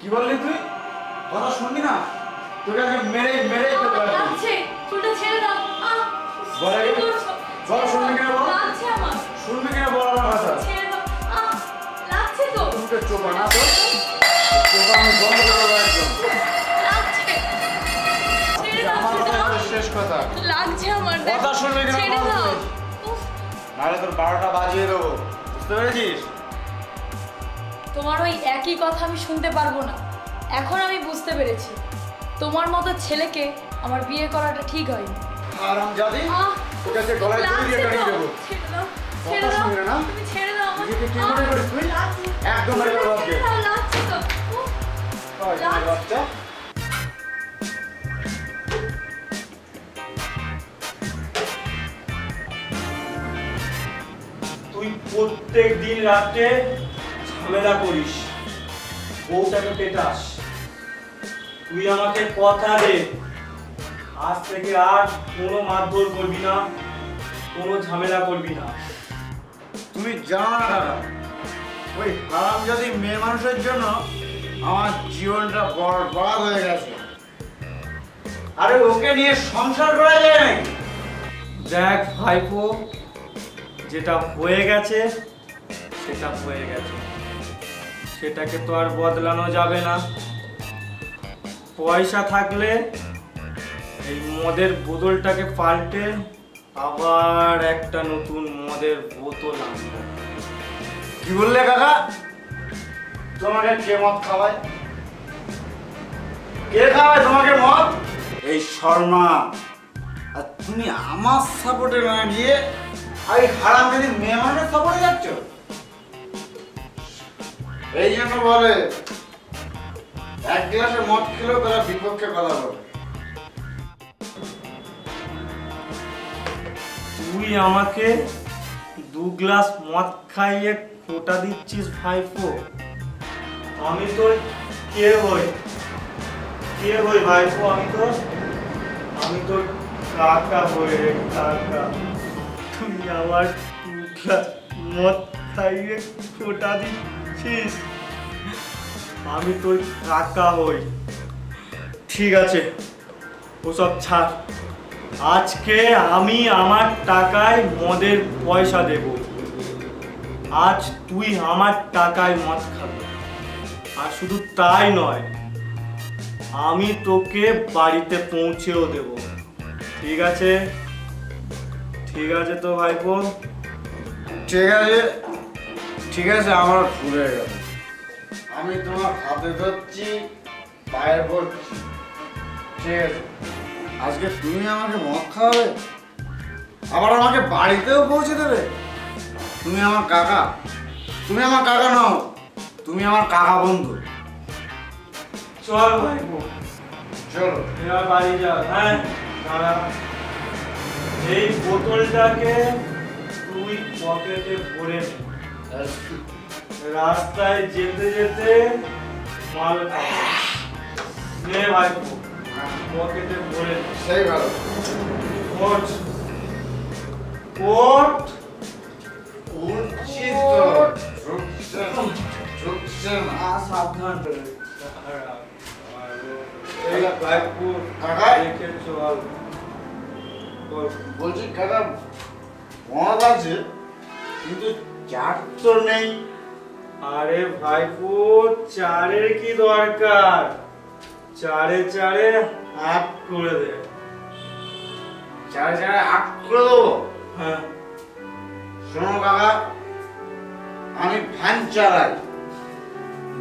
কি বললি তুই? কথা শুনবি না? তোকে আজকে মেরে মেরে ফেলবো। লাগছে, চুলটা ছেড়ে দাও। বলে কি করছো? বল, শুনবি কিনা বল? লাগছে আমার। শুনবি কিনা বল আমার কথা? ছেড়ে দাও। লাগছে তো। তুমি তো চোপা না তো? চোপা আমি বন্ধ করে দেবো একদম। লাগছে। ছেড়ে দাও, আমার ছেড়ে কথা দাও। শেষ কথা। লাগছে আমার। কথা শুনবি কিনা ছেড়ে বল দাও। তুই? উফ, নাহলে তোর 12টা বাজিয়ে দেবো। বুঝতে পেরেছিস? তোমার ওই একই কথা আমি শুনতে পারবো না। এখন আমি বুঝতে পেরেছি তোমার মতো ছেলেকে আমার বিয়ে করাটা ঠিক হয়নি। হারামজাদি, তোকে আজকে গলায় দড়ি দিয়ে টানিয়ে দেবো। ছেড়ে দাও, কথা ছেড়ে দাও। শুনবি না? তুমি ছেড়ে দাও আমাকে। নিজেকে কি মনে করিস তুই? একদম মেরে দেবো আজকে। ছেড়ে দাও, লাগছে তো। উফ, শয়তানের বাচ্চা। তুই প্রত্যেক দিন রাতে ঝামেলা করিস, বউটাকে পেটাস। তুই আমাকে কথা দে, আজ থেকে আর কোনো মারধর করবি না, কোনো ঝামেলা করবি না। তুমি জানো না দাদা, ওই হারামজাদি মেয়ে মানুষের জন্য আমার জীবনটা বরবাদ হয়ে গেছে। আরে ওকে নিয়ে সংসার করা যায় নাকি? দেখ ভাইপো, যেটা হয়ে গেছে সেটা হয়ে গেছে, সেটাকে তো আর বদলানো যাবে না। পয়সা থাকলে এই মদের বোতলটাকে পাল্টে আবার একটা নতুন মদের বোতল আনবো। কি বললে কাকা? তোমাকে কে মদ খাওয়ায়? কে খাওয়ায় তোমাকে মদ? এই শর্মা। আর তুমি আমার সাপোর্টে না গিয়ে এই হারামজাদি মেয়ে মানুষের সাপোর্টে যাচ্ছ? এই জন্য বলে এক গ্লাসে মদ খেলেও তারা বিপক্ষে কথা বলে। তুই আমাকে 2 গ্লাস মদ খাইয়ে খোটা দিচ্ছিস ভাইপো? আমি তোর কে হই? কে হই ভাইপো? আমি তোর কাকা হই রে, কাকা। তুই আমার 2 গ্লাস মদ খাইয়ে খোটা দিচ্ছিস? আমি তোর কাকা হই। ঠিক আছে, ওসব ছাড়। আজকে আমি আমার টাকায় মদের পয়সা দেব। আজ তুই আমার টাকায় মদ খাবি। আর শুধু তাই নয়, আমি তোকে বাড়িতে পৌঁছেও দেব। ঠিক আছে? ঠিক আছে তো ভাইপো? ঠিক আছে, ঠিক আছে, আমার ভুল হয়ে গেল। আমি তোমার হাতে ধরছি, পায়ের পড়ছি। ঠিক আছে, আজকে তুমি আমাকে মদ খাওয়াবে, আবার আমাকে বাড়িতেও পৌঁছে দেবে। তুমি আমার কাকা। তুমি আমার কাকা নও, তুমি আমার কাকা বন্ধু। চল ভাইপো, চলো। এবার বাড়ি যা। হ্যাঁ, দাঁড়া। এই বোতলটাকে তুই পকেটে ভরে নে। রাস্তায় যেতে যেতে মাল খাবি। নে ভাইপো, পকেটে ভরে নে। সেই ভালো। ওঠ, ওঠ। উঠছি তো, ঢুকছে না, ঢুকছে না। সাবধান করে। এই ভাইপো, কাকা? দেখে চল। বলছি কাকা, মদ আছে কিন্তু চাট তো নেই। আরে ভাইপো, চারের কি দরকার? চারে চারে হাফ করে দে। চারে চারে আট করে দেবো। হ্যাঁ, শোনো কাকা, আমি ভ্যান চালাই,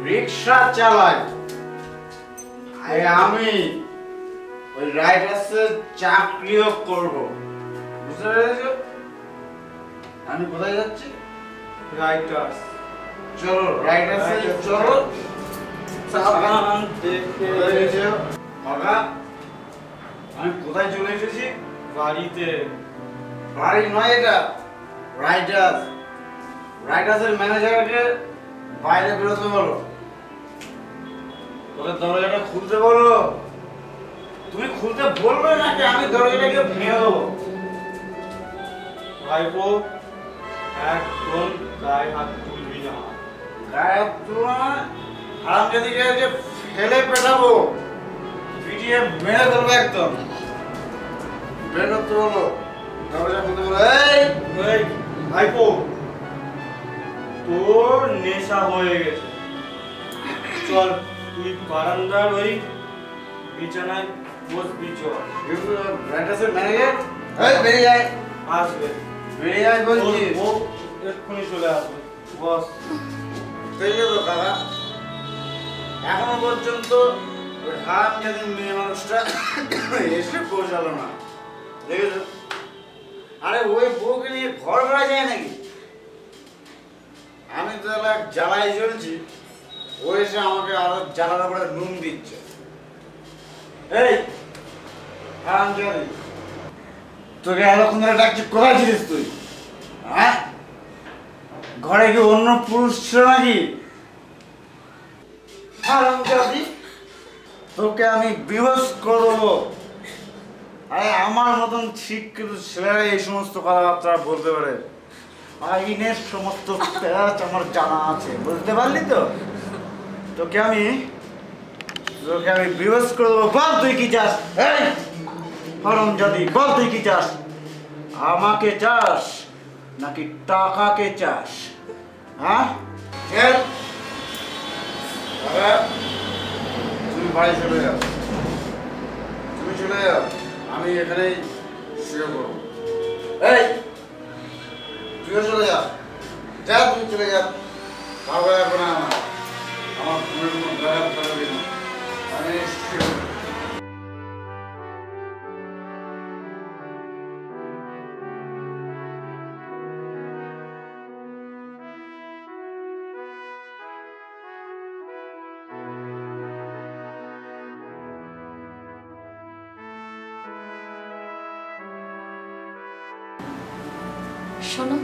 রিক্সা চালাই, আর আমি ওই রাইডার্সের চাকরিও করব। বুঝতে পেরেছো? আমি কোথায় যাচ্ছি? রাইটার্স। চলো রাইডার্সে চলো। সাবধান দেখে। কোথায় গেছো? কাকা, আমি কোথায় চলে এসেছি? বাড়িতে। বাড়ি নয় এটা, রাইডার্স। রাইডার্সের ম্যানেজারকে বাইরে বেরোতে বলো, তোদের দরজাটা খুলতে বলো। তুমি খুলতে বলবে নাকি আমি দরজাটাকে ভেঙে দেবো? ভাইপো, একদম গায়ে হাত তুলবি না। গায়ে হাত তুলো না, হারামজাদিকে যে ফেলে পেটাবো, পিটিয়ে মেরে ফেলবো একদম। বের করতে বলো, দরজা খুলতে বলো। এই এই ভাইপো, তোর নেশা হয়ে গেছে। চল তুই বারান্দার ওই বিছানায় বসবি। চল ব্র্যান্ডাসের ম্যানেজার, এই বেরিয়ে যায়, আসবে, বেরিয়ে যায় বলছি। ও এক্ষুনি চলে আসবে। বস দেখলে তো কাকা, এখনো পর্যন্ত ওই হারামজাদি মেয়ে মানুষটা এসে পৌঁছালো না, দেখেছো? আরে ওই বউকে নিয়ে ঘর করা যায় নাকি? আমি তো এক জ্বালায় চলছি, ও এসে আমাকে আরো জ্বালার উপরে নুন দিচ্ছে। এই হারামজাদি, তোকে এতক্ষণ ধরে ডাকছি, কোথায় ছিলিস তুই? হ্যাঁ, ঘরে কি অন্য পুরুষ ছিল নাকি? হারামজাদি, তোকে আমি বিবশ করে দেবো। আরে আমার মতন শিক্ষিত ছেলেরা এই সমস্ত কথাবার্তা বলতে পারে? আইনের সমস্ত প্যাচ আমার জানা আছে, বুঝতে পারলি তো? তোকে আমি বিবশ করে দেবো। বল তুই কি চাস? এই হারামজাদি, বল তুই কি চাস? আমাকে চাস নাকি টাকাকে চাস? হ্যাঁ, তুমি বাড়ি চলে যাও, তুমি চলে যাও, আমি এখানেই শুয়ে পড়ব। এই তুইও চলে যা, যা তুমি চলে যা, ভালো লাগবে না আমার ঘুমের কোনো ব্যাঘাত ঘটাবি না, আমি শুয়ে পড়ব। শোনো,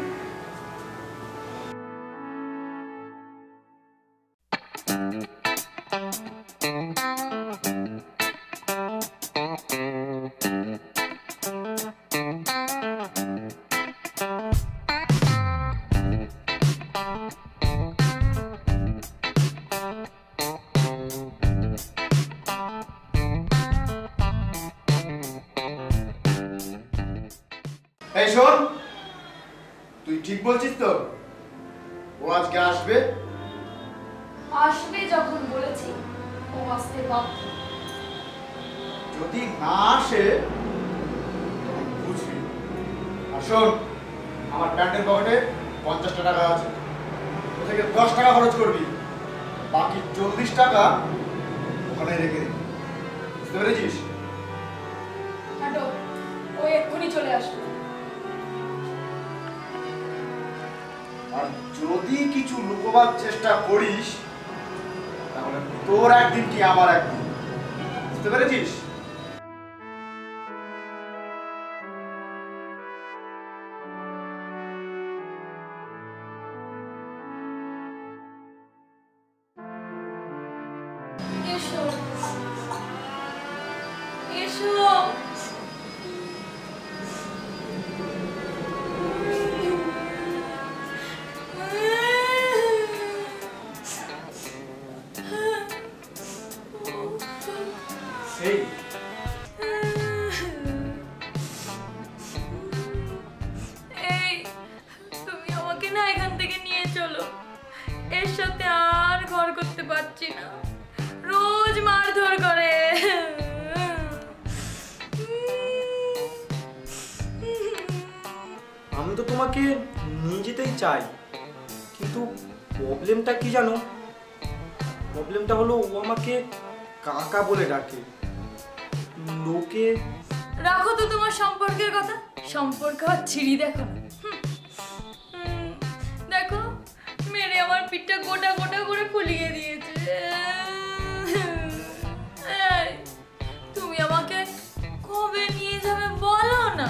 এই শোন, তুই ঠিক বলছিস তো? ও আজকে আসবে? আসবে যখন বলেছি, ও আসতে বাধ্য। যদি না আসে তখন বুঝবি। আর শোন, আমার প্যান্টের পকেটে 50টা টাকা আছে, ও থেকে 10 টাকা খরচ করবি, বাকি 40 টাকা ওখানে রেখে দিবি, বুঝতে পেরেছিস? হাঁটো, ও এক্ষুনি চলে আসবে। আর যদি কিছু লুকোবার চেষ্টা করিস তাহলে তোর একদিন কি আমার একদিন, বুঝতে পেরেছিস? এসো, এসো। এই এই, তুমি আমাকে না এখান থেকে নিয়ে চলো, এর সাথে আর ঘর করতে পারছি না, রোজ মারধর করে। আমি তো তোমাকে নিয়ে যেতেই চাই, কিন্তু প্রবলেমটা কি জানো? প্রবলেমটা হলো ও আমাকে কাকা বলে ডাকে। লোকে রাখো তো তোমার সম্পর্কের কথা, সম্পর্ক আর ছিঁড়ি দেখো না। দেখো, মেরে আমার পিঠটা গোটা গোটা করে ফুলিয়ে দিয়েছে। এই, তুমি আমাকে কবে নিয়ে যাবে বলো না?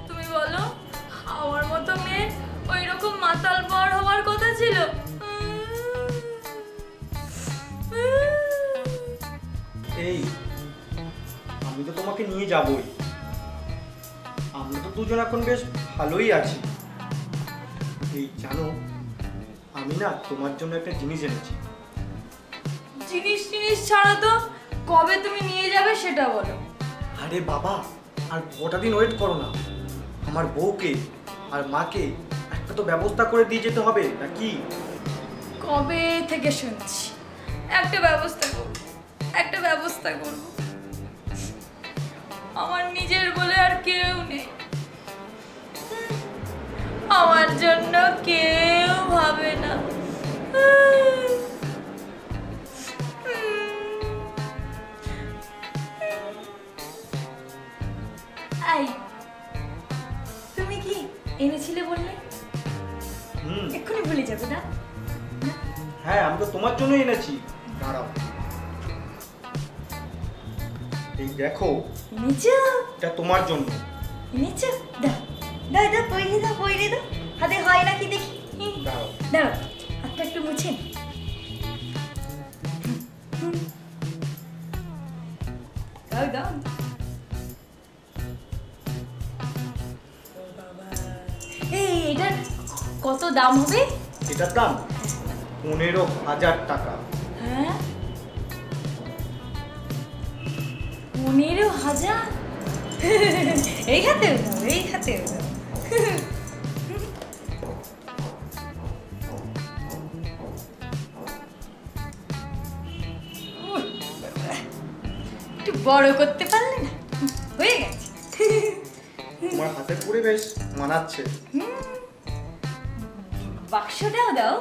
তুমি বলো, আমার মতো মেয়ে ওই রকম মাতাল বর হওয়ার কথা ছিল? এই আমি তো তোমাকে নিয়ে যাবই, আমরা তো দুজন এখন বেশ ভালোই আছি। এই জানো, আমি না তোমার জন্য একটা জিনিস এনেছি। জিনিস টিনিস ছাড়া তো কবে তুমি নিয়ে যাবে সেটা বলো। আরে বাবা, আর গোটা দিন ওয়েট করো না। আমার বউকে আর মাকে একটা তো ব্যবস্থা করে দিয়ে যেতে হবে নাকি? কবে থেকে শুনছি একটা ব্যবস্থা করব, একটা ব্যবস্থা করব। আমার নিজের বলে আর কেউ নেই, আমার জন্য কেউ ভাবে না। আই, তুমি কি এনেছিলে বললে? এক্ষুনি ভুলে যাবে না? হ্যাঁ, আমি তো তোমার জন্যই এনেছি। দাঁড়াও, এই দেখো, এনেছো? এটা তোমার জন্য। এনেছো? দাও দাও দাও, পয়রে দাও, পয়রে দাও। হাতে হয় নাকি দেখি। দাঁড়াও। দাঁড়াও, হাতটা একটু মুছে নি। দাও দাও। ও বাবা, এই এটার কত দাম হবে? এটার দাম 15,000 টাকা। হ্যাঁ, 15,000? এই হাতে দাও, এই হাতে দাও। একটু বড় করতে পারলে না? হয়ে গেছে। তোমার হাতে পরে বেশ মানাচ্ছে। বাক্সটাও দাও।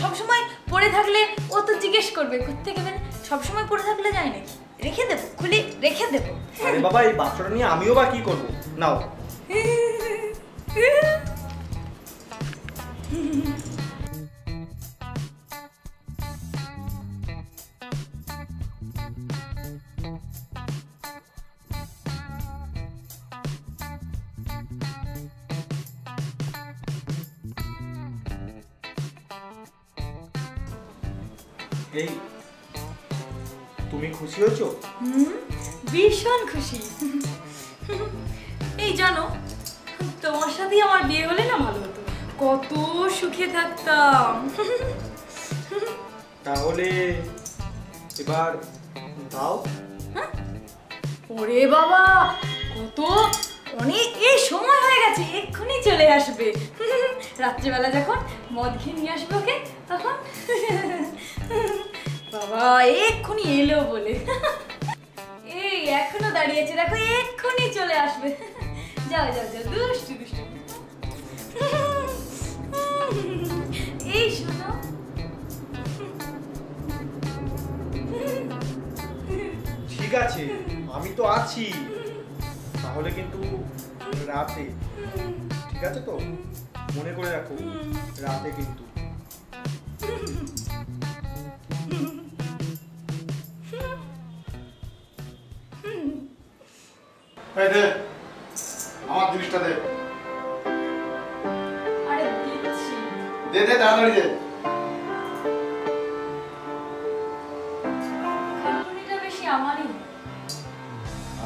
সবসময় পড়ে থাকলে ও তো জিজ্ঞেস করবে কোত্থেকে গেলে, সবসময় পড়ে থাকলে যায় নাকি? রেখে দেবো, খুলে রেখে দেবো। আরে বাবা, এই বাক্সটা নিয়ে আমিও বা কি করবো? নাও। এই, তুমি খুশি হয়েছো? ভীষণ খুশি। এই জানো, তোমার সাথেই আমার বিয়ে হলে না ভালো হতো, কত সুখে থাকতাম। তাহলে এবার দাও। ওরে বাবা, কত অনেক, এই সময় হয়ে গেছে, এক্ষুনি চলে আসবে। রাত্রিবেলা যখন মদ খেয়ে নিয়ে আসবে ওকে, তখন। বাবা এক্ষুনি এলো বলে। এই এখনো দাঁড়িয়েছে, দেখো এক্ষুনি চলে আসবে। যাও যাও যাও, দুষ্টু দুষ্টু। এই শোনো, ঠিক আছে, আমি তো আছি। তাহলে কিন্তু রাতে, ঠিক আছে তো? মনে করে রাখো, রাতে কিন্তু। দে আমার জিনিসটা দে। আরে দিচ্ছি। দে দে, তাড়াতাড়ি দে। খাটুনিটা বেশি আমারই।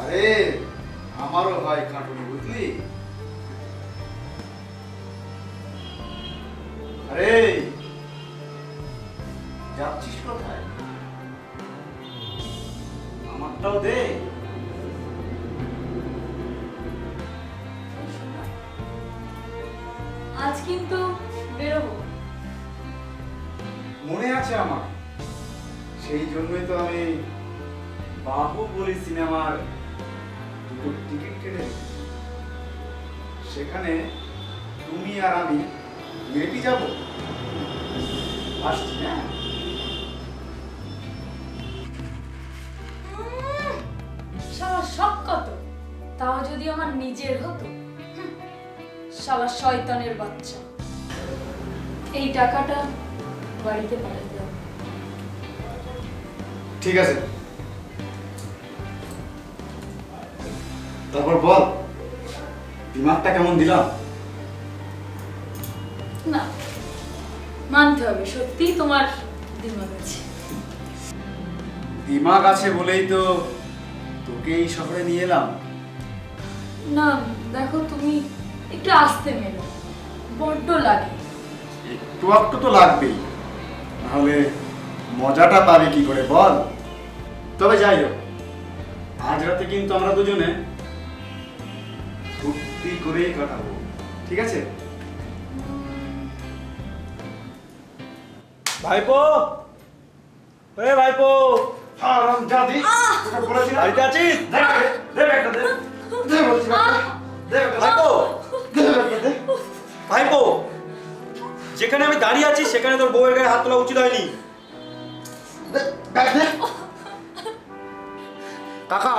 আরে আমারও ভাই খাটুনি, বুঝলি? আরে যাচ্ছিস কোথায়? আমারটাও দে। আজ কিন্তু বেরোবো। মনে আছে আমার, সেই জন্যই তো আমি বাহুবলী সিনেমার দুটো টিকিট কেটে রেখেছি। সেখানে তুমি আর আমি হেঁটে যাব। আসছি, হ্যাঁ? শালা শখ কত, তাও যদি আমার নিজের হতো। শালা শয়তানের বাচ্চা। এই টাকাটা বাড়িতে পাঠাতে হবে। ঠিক আছে, তারপর বল, দিমাগটা কেমন দিলাম? না, মানতে হবে, সত্যি তোমার দিমাগ আছে। দিমাগ আছে বলেই তো তোকে এই শহরে নিয়ে এলাম। না দেখো, তুমি একটু আস্তে মেলো, বড্ড লাগে। একটু একটু তো লাগবেই, নাহলে মজাটা পাবে কি করে বল। তবে যাই হোক, আজ রাতে কিন্তু আমরা দুজনে ফুর্তি করেই কাটাবো, ঠিক আছে? ভাইপো, এ ভাইপো, হারামজাদি, তোকে বলেছিলাম। বাড়িতে আছিস? দে, দে ব্যাগটা দে। দে বলছি ব্যাগটা। দে ব্যাগটা দে। ভাইপো, দে ব্যাগটা দে। ভাইপো, যেখানে আমি দাঁড়িয়ে আছি সেখানে তোর বউয়ের গায়ে হাত তোলা উচিত হয়নি। দে, ব্যাগ দে। কাকা,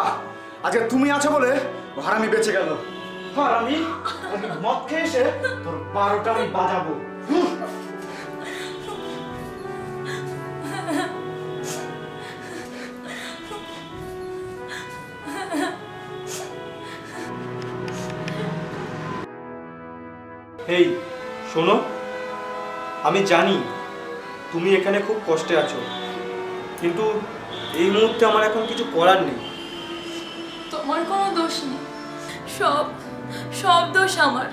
আজকে তুমি আছো বলে হারামি বেঁচে গেল। হারামি, আজকে মদ খেয়ে এসে তোর 12টা আমি বাজাবো। এই শোনো, আমি জানি তুমি এখানে খুব কষ্টে আছো, কিন্তু এই মুহূর্তে আমার এখন কিছু করার নেই। তোমার কোনো দোষ নেই, সব সব দোষ আমার।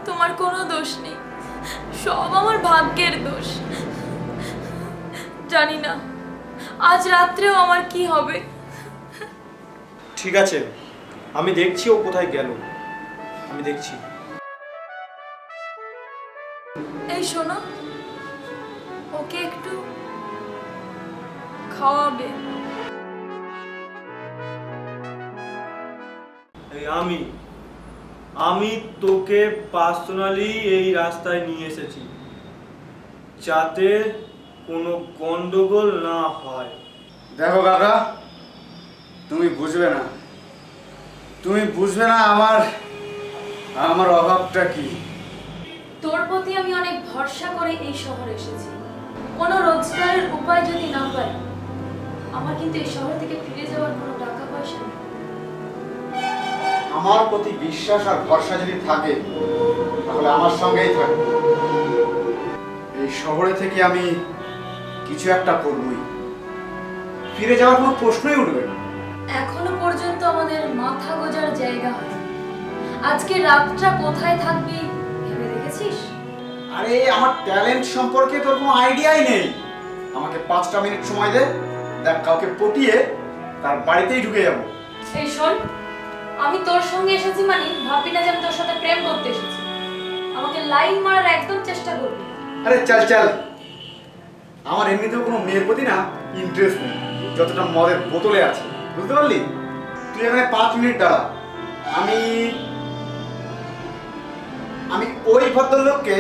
তোমার কোনো দোষ নেই, সব আমার ভাগ্যের দোষ। জানি না আজ রাত্রেও আমার কি হবে। ঠিক আছে, আমি দেখছি ও কোথায় গেল, আমি দেখছি। এই শোনো, ওকে একটু খাওয়াবে। এই আমি তোকে পার্সোনালি এই রাস্তায় নিয়ে এসেছি যাতে কোনো গন্ডগোল না হয়। দেখো কাকা, তুমি বুঝবে না, তুমি বুঝবে না আমার অভাবটা কি। তোর প্রতি আমি অনেক ভরসা করে এই শহরে এসেছি। কোনো রোজগারের উপায় যদি না পাই, আমার কিন্তু এই শহর থেকে ফিরে যাওয়ার কোনো টাকা পয়সা নেই। আমার প্রতি বিশ্বাস আর ভরসা যদি থাকে তাহলে আমার সঙ্গেই থাকবে। এই শহরে থেকে আমি কিছু একটা করবই, ফিরে যাওয়ার কোনো প্রশ্নই উঠবে না। এখনো পর্যন্ত আমাদের মাথা গোজার জায়গা হয়। আজকে রাতটা কোথায় থাকবি ভেবে দেখেছিস? আরে আমার ট্যালেন্ট সম্পর্কে তোর কোনো আইডিয়াই নেই। আমাকে 5টা মিনিট সময় দে, দেখ কাউকে পটিয়ে তার বাড়িতেই ঢুকে যাবো। এই শোন, আমি তোর সঙ্গে এসেছি মানে ভাববি না যে আমি তোর সাথে প্রেম করতে এসেছি। আমাকে লাইন মারার একদম চেষ্টা করবি না। আরে চল চল, আমার এমনিতেও কোনো মেয়ের প্রতি না ইন্টারেস্ট নেই, যতটা মদের বোতলে আছে, বুঝতে পারলি? তুই এখানে 5 মিনিট দাঁড়া, আমি ওই ভদ্রলোককে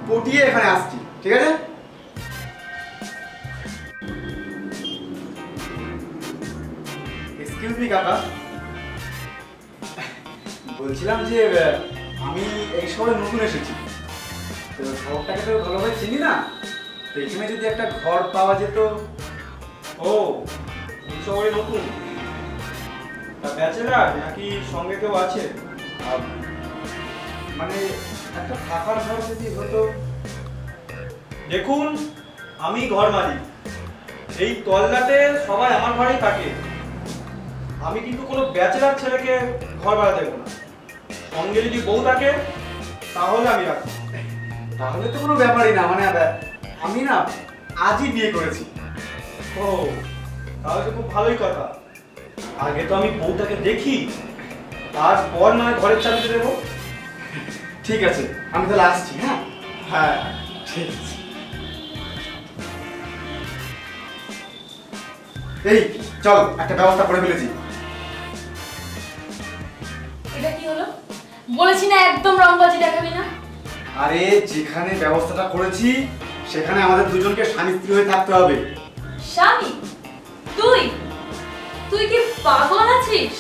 পটিয়ে এখানে আসছি, ঠিক আছে? এক্সকিউজ মি কাকা, বলছিলাম যে আমি এই শহরে নতুন এসেছি, তো শহরটাকে তো ভালোভাবে চিনি না, তো এখানে যদি একটা ঘর পাওয়া যেত। ও, এই শহরে নতুন? ব্যাচেলার নাকি সঙ্গে কেউ আছে? মানে একটা থাকার ঘর যদি হতো। দেখুন, আমি ঘর মালিক, এই তল্লাটে সবাই আমার ঘরেই থাকে। আমি কিন্তু কোনো ব্যাচেলার ছেলেকে ঘর ভাড়া দেবো না। সঙ্গে যদি বউ থাকে তাহলে আমি রাখবো। তাহলে তো কোনো ব্যাপারই না, মানে আমি না আজই বিয়ে করেছি। ও, তাহলে তো খুব ভালোই কথা। আগে তো আমি বউটাকে দেখি, তারপর মানে ঘরের চাবিটা দেবো। ঠিক আছে, আমি তাহলে আসছি। হ্যাঁ হ্যাঁ, ঠিক আছে। এই চল, একটা ব্যবস্থা করে ফেলেছি। এটা কি হলো? বলেছি না একদম রংবাজি দেখাবি না। আরে যেখানে ব্যবস্থাটা করেছি সেখানে আমাদের দুজনকে স্বামী স্ত্রী হয়ে থাকতে হবে। স্বামী? তুই তুই কি পাগল আছিস?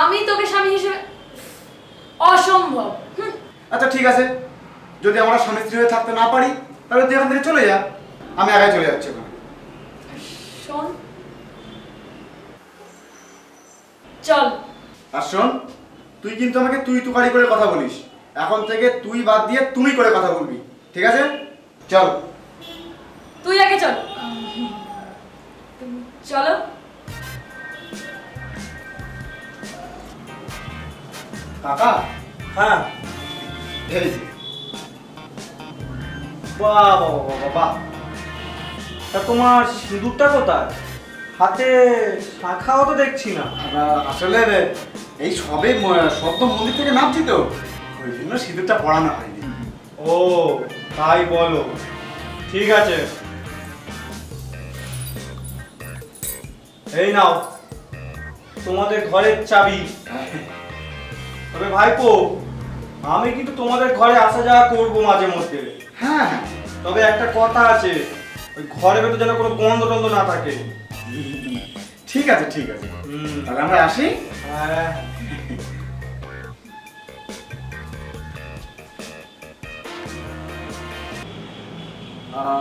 আমি তোকে স্বামী হিসেবে অসম্ভব। আচ্ছা ঠিক আছে, যদি আমরা স্বামী স্ত্রী হয়ে থাকতে না পারি তাহলে তুই এখান থেকে চলে যা, আমি একাই চলে যাচ্ছি ওখানে। শোন, চল। আর শোন, তুই কিন্তু আমাকে তুই তুকারি করে কথা বলিস, এখন থেকে তুই বাদ দিয়ে তুমি করে কথা বলবি, ঠিক আছে? চল। তুই আগে চল। চলো। কাকা, হ্যাঁ, এই যে। বাহ বাহ বাহ বাহ, তা তোমার সিঁদুরটা কোথায়? হাতে শাখাও তো দেখছি না। আসলে এই সবে সদ্য মন্দির থেকে নামছি তো, ওই জন্য সিঁদুরটা পড়ানো হয়নি। ও তাই বলো, ঠিক আছে। এই নাও তোমাদের ঘরের চাবি। তবে ভাইপো, আমি কিন্তু তোমাদের ঘরে আসা যাওয়া করবো মাঝে মধ্যে। হ্যাঁ, তবে একটা কথা আছে, ওই ঘরের ভেতর যেন কোনো গন্ধ টন্ধ না থাকে। ঠিক আছে ঠিক আছে, তাহলে আমরা আসি। হ্যাঁ।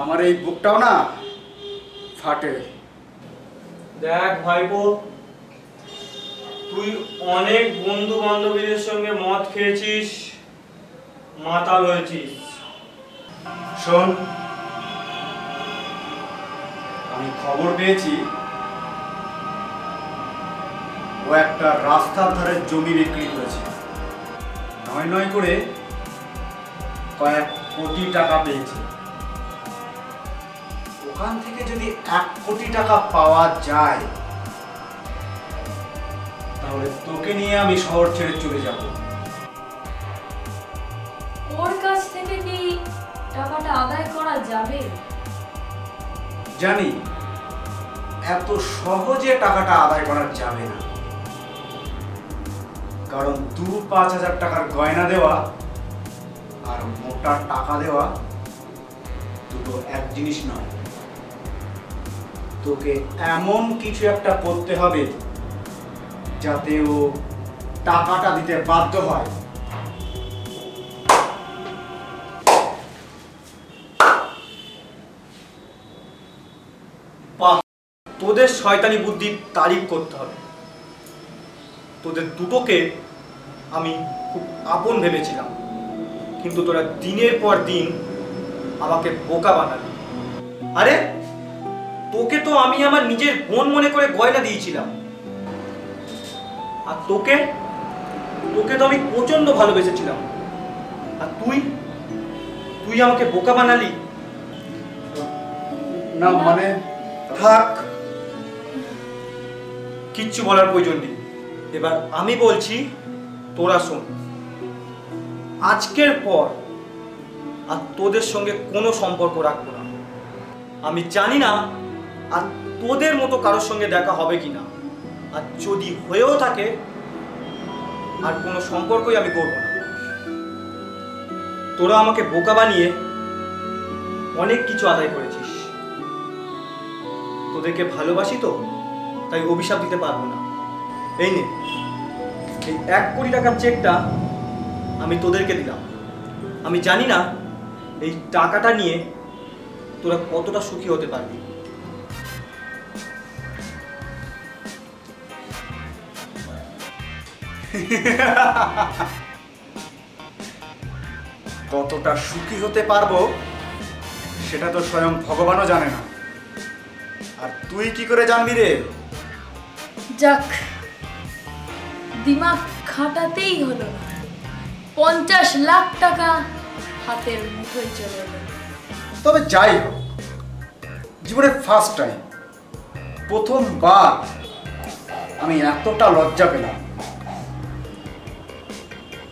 আমার এই বুকটাও না ফাটে। দেখ ভাইপো, তুই অনেক বন্ধু বান্ধবীদের সঙ্গে মদ খেয়েছিস, মাতাল হয়েছিস। শোন, আমি খবর পেয়েছি ও একটা রাস্তার ধারে জমি বিক্রি করেছে, নয় নয় করে কয়েক কোটি টাকা পেয়েছে। ওখান থেকে যদি 1 কোটি টাকা পাওয়া যায়, তাহলে তোকে নিয়ে আমি শহর ছেড়ে চলে যাব। ওর কাছ থেকে কি টাকাটা আদায় করা যাবে? জানি এত সহজে টাকাটা আদায় করা যাবে না, কারণ 2-5 হাজার টাকার গয়না দেওয়া আর মোটা টাকা দেওয়া দুটো এক জিনিস নয়। তোকে এমন কিছু একটা করতে হবে যাতে ও টাকাটা দিতে বাধ্য হয়। তোদের শয়তানি বুদ্ধির তারিফ করতে হবে। তোদের দুটোকে আমি খুব আপন ভেবেছিলাম, কিন্তু তোরা দিনের পর দিন আমাকে বোকা বানালি। আরে তোকে তো আমি আমার নিজের বোন মনে করে গয়না দিয়েছিলাম, আর তোকে তো আমি প্রচন্ড ভালোবেসেছিলাম, আর তুই আমাকে বোকা বানালি। না মানে থাক, কিচ্ছু বলার প্রয়োজন নেই। এবার আমি বলছি, তোরা শোন। আজকের পর আর তোদের সঙ্গে কোনো সম্পর্ক রাখবো না। আমি জানি না আর তোদের মতো কারোর সঙ্গে দেখা হবে কিনা, আর যদি হয়েও থাকে আর কোনো সম্পর্কই আমি করবো না। তোরা আমাকে বোকা বানিয়ে অনেক কিছু আদায় করেছিস। তোদেরকে ভালোবাসি তো, তাই অভিশাপ দিতে পারবো না। এই নে, এই 1 কোটি টাকার চেকটা আমি তোদেরকে দিলাম। আমি জানি না এই টাকাটা নিয়ে তোরা কতটা সুখী হতে পারবি। কতটা সুখী হতে পারবো সেটা তো স্বয়ং ভগবানও জানে না, আর তুই কি করে জানবি রে? যাক, দিমাগ খাটাতেই হলো না, 50 লাখ টাকা হাতের মুঠোয় চলে এলো। তবে যাই হোক, জীবনের ফার্স্ট টাইম, প্রথমবার আমি এতটা লজ্জা পেলাম।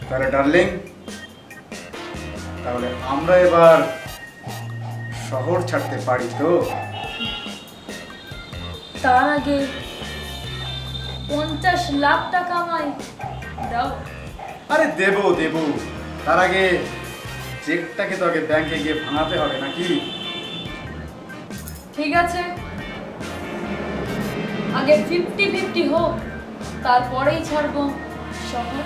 তাহলে ডার্লিং, তাহলে আমরা এবার শহর ছাড়তে পারি তো? তার আগে 50 লাখ টাকা আমায় দাও। আরে দেবো দেবো, তার আগে চেকটাকে তো আগে ব্যাংকে গিয়ে ভাঙাতে হবে নাকি? ঠিক আছে, আগে 50-50 হোক, তারপরেই ছাড়বো শহর।